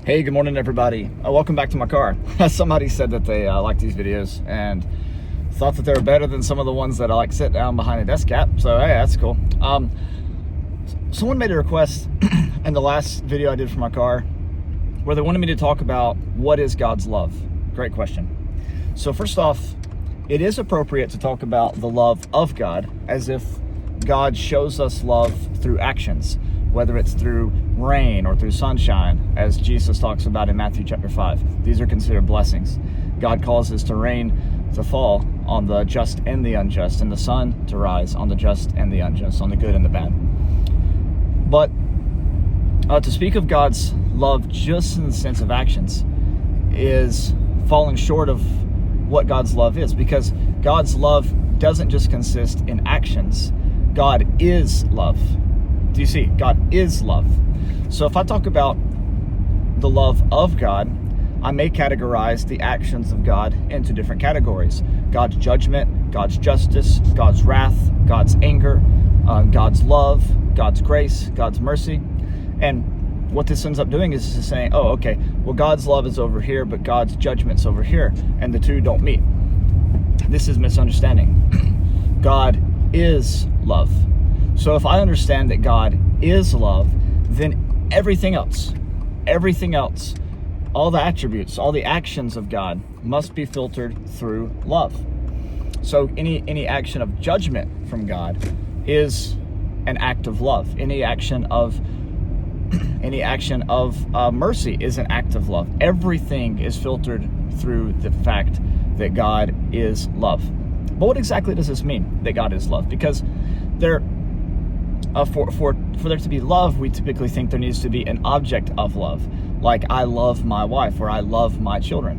Hey, good morning, everybody. Welcome back to my car. Somebody said that they liked these videos and thought that they were better than some of the ones that I like sit down behind a desk at. So, hey, that's cool. Someone made a request in the last video I did for my car where they wanted me to talk about what is God's love. Great question. So first off, it is appropriate to talk about the love of God as if God shows us love through actions, whether it's through rain or through sunshine, as Jesus talks about in Matthew chapter 5. These are considered blessings. God causes the rain to fall on the just and the unjust, and the sun to rise on the just and the unjust, on the good and the bad. But to speak of God's love just in the sense of actions is falling short of what God's love is, because God's love doesn't just consist in actions. God is love. Do you see? God is love. So if I talk about the love of God, I may categorize the actions of God into different categories. God's judgment, God's justice, God's wrath, God's anger, God's love, God's grace, God's mercy. And what this ends up doing is just saying, oh, okay, well, God's love is over here, but God's judgment's over here, and the two don't meet. This is misunderstanding. God is love. So if I understand that God is love, then everything else, all the attributes, all the actions of God must be filtered through love. So any action of judgment from God is an act of love. Any action of mercy is an act of love. Everything is filtered through the fact that God is love. But what exactly does this mean, that God is love? Because for there to be love, we typically think there needs to be an object of love, like I love my wife or I love my children.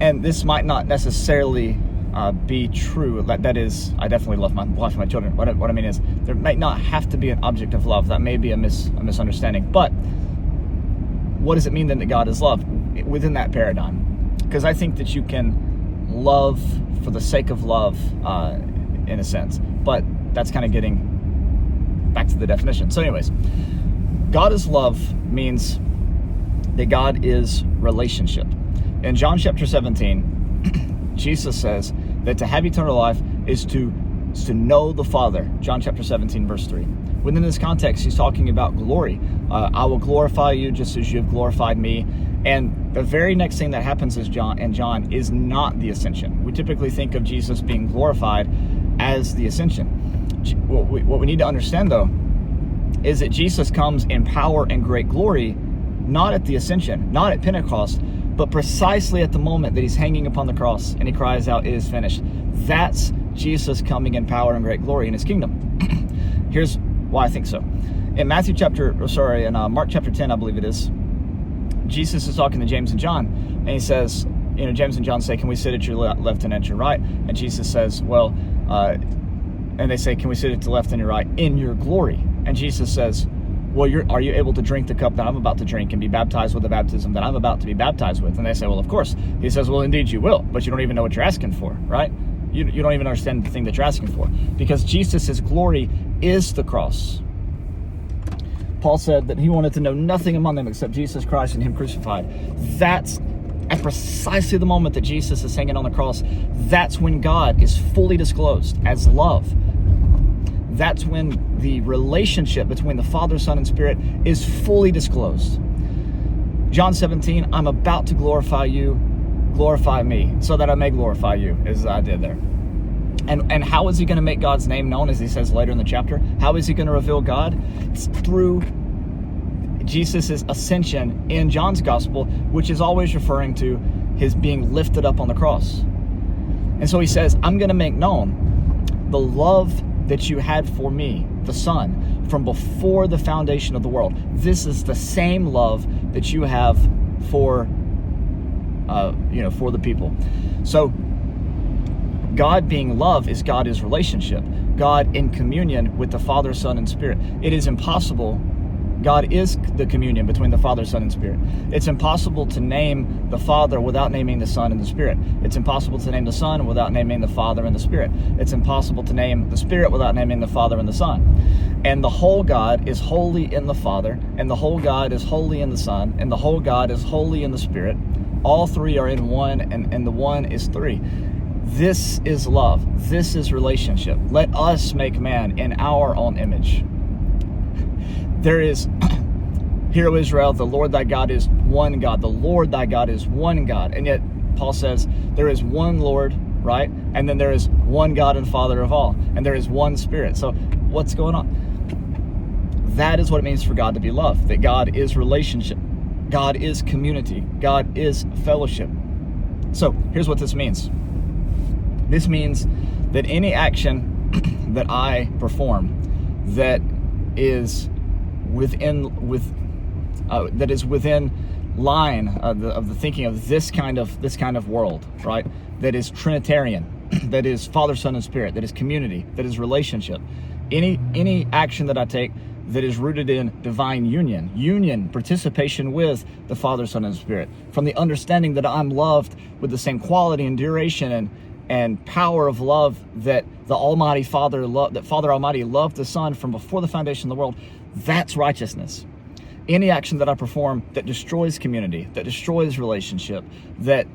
And this might not necessarily be true. That is, I definitely love my wife and my children. What I mean is, there might not have to be an object of love. That may be a misunderstanding. But what does it mean then that God is love within that paradigm? Because I think that you can love for the sake of love, in a sense. But that's kind of getting back to the definition. So anyways, God is love means that God is relationship. In John chapter 17, Jesus says that to have eternal life is to know the Father. John chapter 17, verse 3. Within this context, he's talking about glory. I will glorify you just as you have glorified me. And the very next thing that happens in John is not the ascension. We typically think of Jesus being glorified as the ascension. What we need to understand, though, is that Jesus comes in power and great glory, not at the ascension, not at Pentecost, but precisely at the moment that he's hanging upon the cross and he cries out, "It is finished." That's Jesus coming in power and great glory in his kingdom. Here's why I think so. In Mark chapter 10, I believe it is, Jesus is talking to James and John, and he says, James and John say, "Can we sit at your left and at your right?" And Jesus says, and they say, "Can we sit at the left and your right in your glory?" And Jesus says, "Well, are you able to drink the cup that I'm about to drink and be baptized with the baptism that I'm about to be baptized with?" And they say, "Well, of course." He says, "Well, indeed you will, but you don't even know what you're asking for, right? You don't even understand the thing that you're asking for, because Jesus' glory is the cross." Paul said that he wanted to know nothing among them except Jesus Christ and him crucified. That's at precisely the moment that Jesus is hanging on the cross. That's when God is fully disclosed as love. That's when the relationship between the Father, Son, and Spirit is fully disclosed. John 17, "I'm about to glorify you, glorify me, so that I may glorify you," as I did there. And how is he going to make God's name known, as he says later in the chapter? How is he going to reveal God? It's through Jesus' ascension in John's gospel, which is always referring to his being lifted up on the cross. And so he says, "I'm going to make known the love that you had for me, the Son, from before the foundation of the world. This is the same love that you have for the people." So God being love is God is relationship. God in communion with the Father, Son, and Spirit. It is impossible God is the communion between the Father, Son, and Spirit. It's impossible to name the Father without naming the Son and the Spirit. It's impossible to name the Son without naming the Father and the Spirit. It's impossible to name the Spirit without naming the Father and the Son. And the whole God is holy in the Father, and the whole God is holy in the Son, and the whole God is holy in the Spirit. All three are in one, and the one is three. This is love. This is relationship. Let us make man in our own image. There is, hear, O Israel, the Lord thy God is one God. The Lord thy God is one God. And yet, Paul says, there is one Lord, right? And then there is one God and Father of all. And there is one Spirit. So what's going on? That is what it means for God to be love. That God is relationship. God is community. God is fellowship. So here's what this means. This means that any action that I perform that is within line of the thinking of this kind of world, right? That is Trinitarian, that is Father, Son, and Spirit, that is community, that is relationship. Any action that I take that is rooted in divine union, participation with the Father, Son, and Spirit, from the understanding that I'm loved with the same quality and duration and power of love that the Almighty Father that Father Almighty loved the Son from before the foundation of the world. That's righteousness. Any action that I perform that destroys community, that destroys relationship, that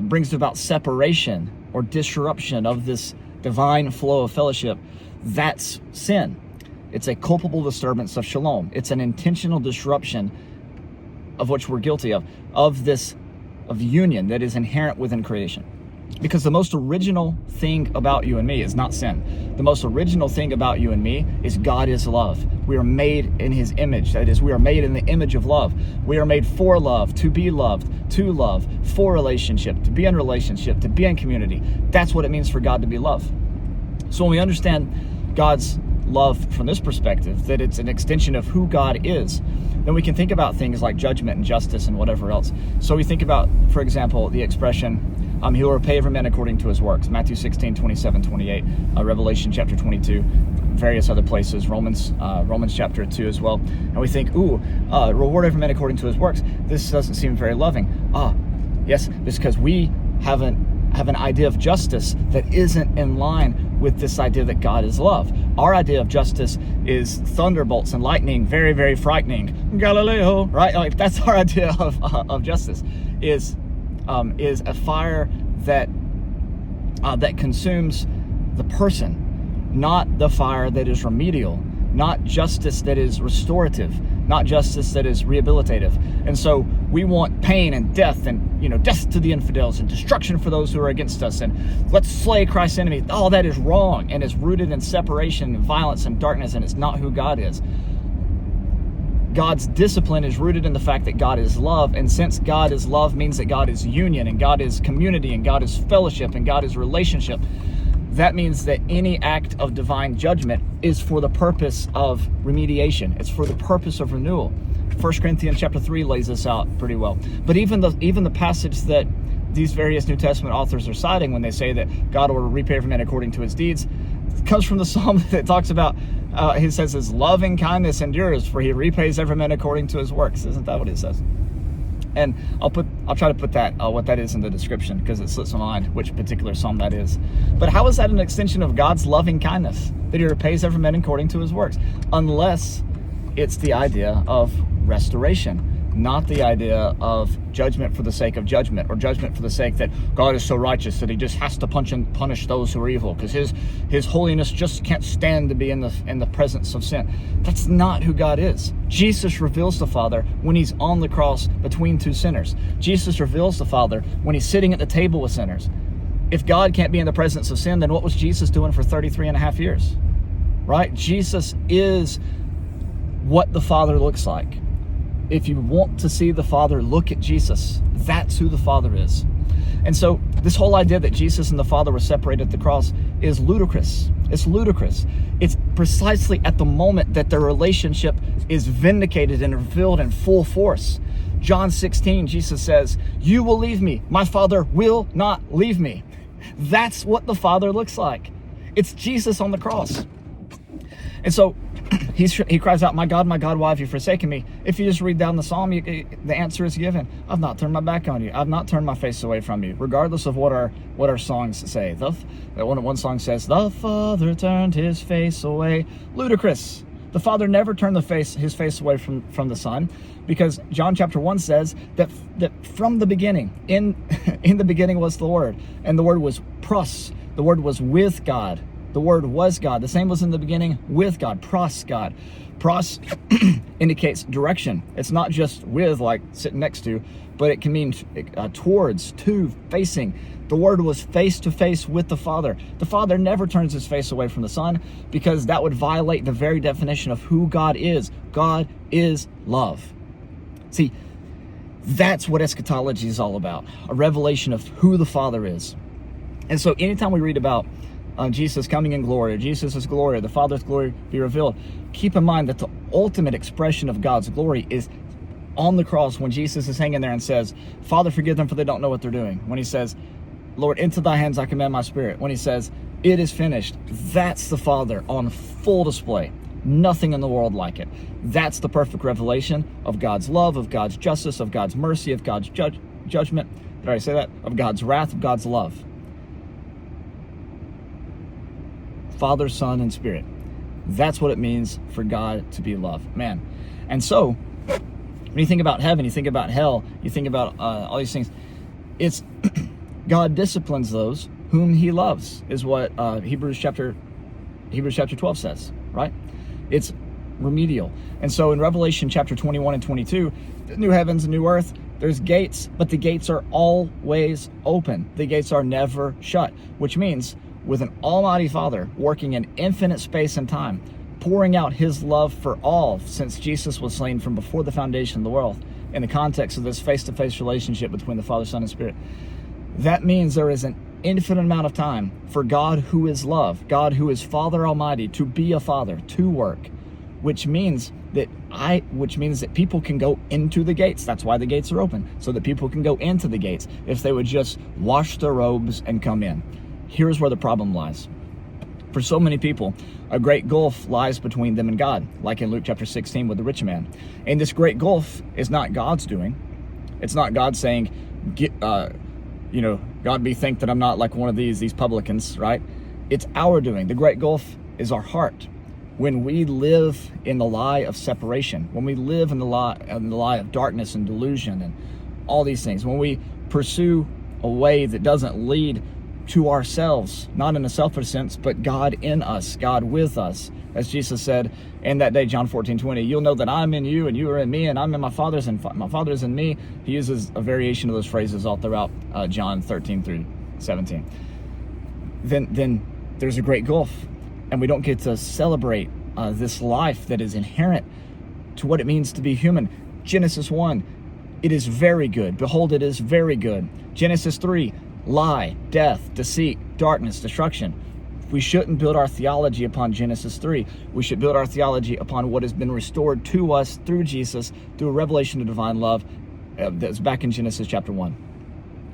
brings about separation or disruption of this divine flow of fellowship, that's sin. It's a culpable disturbance of shalom. It's an intentional disruption of which we're guilty of union that is inherent within creation. Because the most original thing about you and me is not sin. The most original thing about you and me is God is love. We are made in his image. That is, we are made in the image of love. We are made for love, to be loved, to love, for relationship, to be in relationship, to be in community. That's what it means for God to be love. So when we understand God's love from this perspective, that it's an extension of who God is, then we can think about things like judgment and justice and whatever else. So we think about, for example, the expression, he will repay every man according to his works. Matthew 16, 27, 28, Revelation chapter 22, various other places, Romans chapter 2 as well. And we think, reward every man according to his works. This doesn't seem very loving. Yes, it's because we have an idea of justice that isn't in line with this idea that God is love. Our idea of justice is thunderbolts and lightning, very, very frightening. Galileo, right? Like that's our idea of justice. Is a fire that consumes the person, not the fire that is remedial, not justice that is restorative, not justice that is rehabilitative. And so we want pain and death and death to the infidels and destruction for those who are against us, and let's slay Christ's enemy. All that is wrong and is rooted in separation and violence and darkness, and it's not who God is. God's discipline is rooted in the fact that God is love, and since God is love means that God is union, and God is community, and God is fellowship, and God is relationship. That means that any act of divine judgment is for the purpose of remediation. It's for the purpose of renewal. 1 Corinthians chapter 3 lays this out pretty well. But even the passage that these various New Testament authors are citing when they say that God will repay every man according to his deeds, comes from the psalm that talks about, he says his loving kindness endures, for he repays every man according to his works. Isn't that what it says? And I'll try to put that what that is in the description, because it slips my mind which particular psalm that is. But how is that an extension of God's loving kindness, that he repays every man according to his works? Unless it's the idea of restoration, not the idea of judgment for the sake of judgment, or judgment for the sake that God is so righteous that he just has to punish those who are evil because his holiness just can't stand to be in the presence of sin. That's not who God is. Jesus reveals the Father when he's on the cross between two sinners. Jesus reveals the Father when he's sitting at the table with sinners. If God can't be in the presence of sin, then what was Jesus doing for 33 and a half years? Right? Jesus is what the Father looks like. If you want to see the Father, look at Jesus. That's who the Father is. And so this whole idea that Jesus and the Father were separated at the cross is ludicrous. It's ludicrous. It's precisely at the moment that their relationship is vindicated and revealed in full force. John 16, Jesus says, "You will leave me. My Father will not leave me." That's what the Father looks like. It's Jesus on the cross. And so He cries out, my God, why have you forsaken me? If you just read down the psalm, the answer is given. I've not turned my back on you. I've not turned my face away from you, regardless of what our songs say. One song says, the Father turned his face away. Ludicrous. The Father never turned his face away from the Son, because John chapter 1 says that from the beginning, in the beginning was the Word, and the Word was pros. The Word was with God. The Word was God. The same was in the beginning with God. Pros, God. Pros indicates direction. It's not just with, like sitting next to, but it can mean towards, to, facing. The Word was face to face with the Father. The Father never turns his face away from the Son, because that would violate the very definition of who God is. God is love. See, that's what eschatology is all about. A revelation of who the Father is. And so anytime we read about Jesus coming in glory, Jesus' glory, the Father's glory be revealed, keep in mind that the ultimate expression of God's glory is on the cross, when Jesus is hanging there and says, Father, forgive them, for they don't know what they're doing. When he says, Lord, into thy hands I commend my spirit. When he says, it is finished. That's the Father on full display. Nothing in the world like it. That's the perfect revelation of God's love, of God's justice, of God's mercy, of God's judgment. Did I already say that? Of God's wrath, of God's love. Father, Son, and Spirit. That's what it means for God to be love. Man. And so, when you think about heaven, you think about hell, you think about all these things, it's God disciplines those whom he loves, is what Hebrews chapter 12 says, right? It's remedial. And so in Revelation chapter 21 and 22, the new heavens and new earth, there's gates, but the gates are always open. The gates are never shut, which means with an almighty Father working in infinite space and time, pouring out his love for all since Jesus was slain from before the foundation of the world, in the context of this face-to-face relationship between the Father, Son, and Spirit. That means there is an infinite amount of time for God, who is love, God who is Father Almighty, to be a Father, to work, which means that people can go into the gates. That's why the gates are open, so that people can go into the gates if they would just wash their robes and come in. Here's where the problem lies. For so many people, a great gulf lies between them and God, like in Luke chapter 16 with the rich man. And this great gulf is not God's doing. It's not God saying, God be thanked that I'm not like one of these publicans, right? It's our doing. The great gulf is our heart. When we live in the lie of separation, when we live in the lie of darkness and delusion and all these things, when we pursue a way that doesn't lead to ourselves, not in a selfish sense, but God in us, God with us. As Jesus said in that day, John 14:20, you'll know that I'm in you and you are in me and I'm in my Father's and my Father's in me. He uses a variation of those phrases all throughout John 13 through 17. Then there's a great gulf, and we don't get to celebrate this life that is inherent to what it means to be human. Genesis 1, it is very good. Behold, it is very good. Genesis 3, lie, death, deceit, darkness, destruction. We shouldn't build our theology upon Genesis 3. We should build our theology upon what has been restored to us through Jesus, through a revelation of divine love that's back in Genesis chapter 1,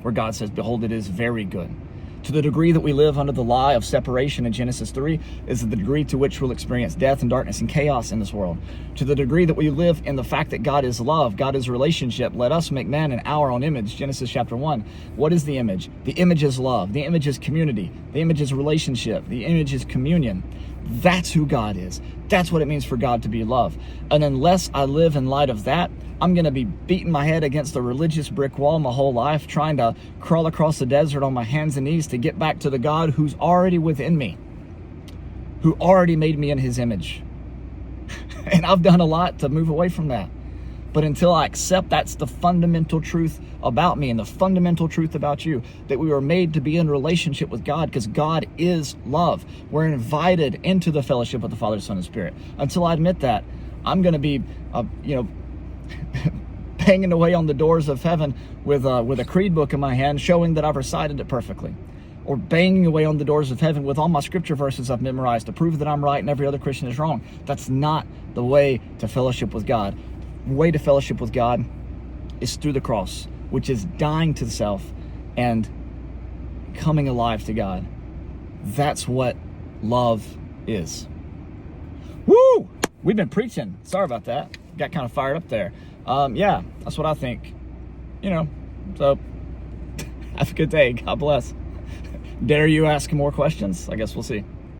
where God says, behold, it is very good. To the degree that we live under the lie of separation in Genesis 3 is the degree to which we'll experience death and darkness and chaos in this world. To the degree that we live in the fact that God is love, God is relationship, let us make man in our own image, Genesis chapter 1. What is the image? The image is love. The image is community. The image is relationship. The image is communion. That's who God is. That's what it means for God to be love. And unless I live in light of that, I'm going to be beating my head against a religious brick wall my whole life, trying to crawl across the desert on my hands and knees to get back to the God who's already within me, who already made me in his image. And I've done a lot to move away from that. But until I accept that's the fundamental truth about me and the fundamental truth about you, that we were made to be in relationship with God because God is love. We're invited into the fellowship of the Father, Son, and Spirit. Until I admit that, I'm going to be, banging away on the doors of heaven with a creed book in my hand, showing that I've recited it perfectly. Or banging away on the doors of heaven with all my scripture verses I've memorized to prove that I'm right and every other Christian is wrong. That's not the way to fellowship with God. The way to fellowship with God is through the cross, which is dying to self and coming alive to God. That's what love is. Woo! we've been preaching. Sorry about that. Got kind of fired up there. Yeah, that's what I think. So have a good day. God bless. Dare you ask more questions? I guess we'll see.